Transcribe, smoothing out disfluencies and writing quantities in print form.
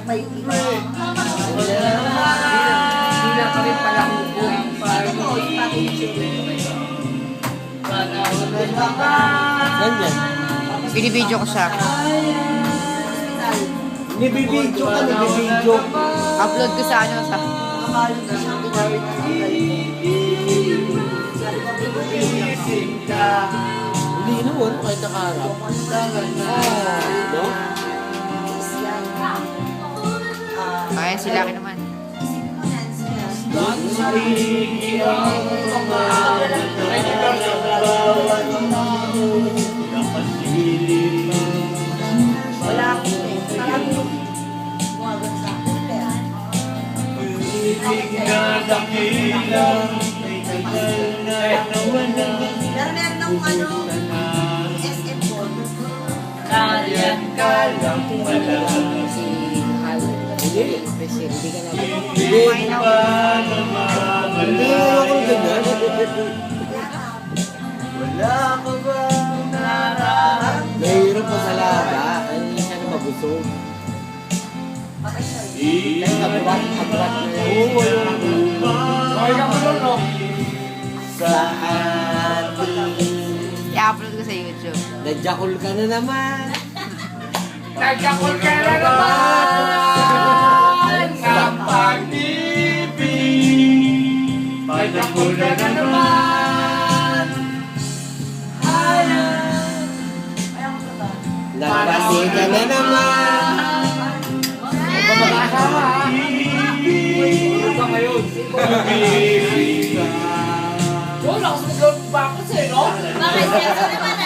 pa yung iba. Hindi na pa rin pala hukom. Oo, yung package. Ganyan. Binibidyo ko siya. Hospital. Nibibidyo ka, nibibidyo. Upload ko sa ano sa... Nakakalo na siyang ginawin ng sabi ko, bibigyan ka. Hindi naman, kahit nakaharap. No? Ayan, sila akin naman. Wala akong parang bumagal sa akin. Pero meron akong ano, SM board. Kaya ka lang wala. Hindi. Hindi ka na. Hindi. Hindi ako ganyan. Wala ka bang nararamdaman? Mahirap pa sa laga. Hindi siya na mabusog. Kaya kaburat na lang. Oo, okay ka mo nun, no? Sa ating I-upload ko sa YouTube. nadjakol ka na naman. Nagkakul ka na naman ng pag-ibig. Nagkakul ka na naman. Nagpasi ka na naman. Magkakasama, ha? Ano ba ngayon? Oo, nakasunog ba ako sa'yo, no? Bakit? Siyempre naman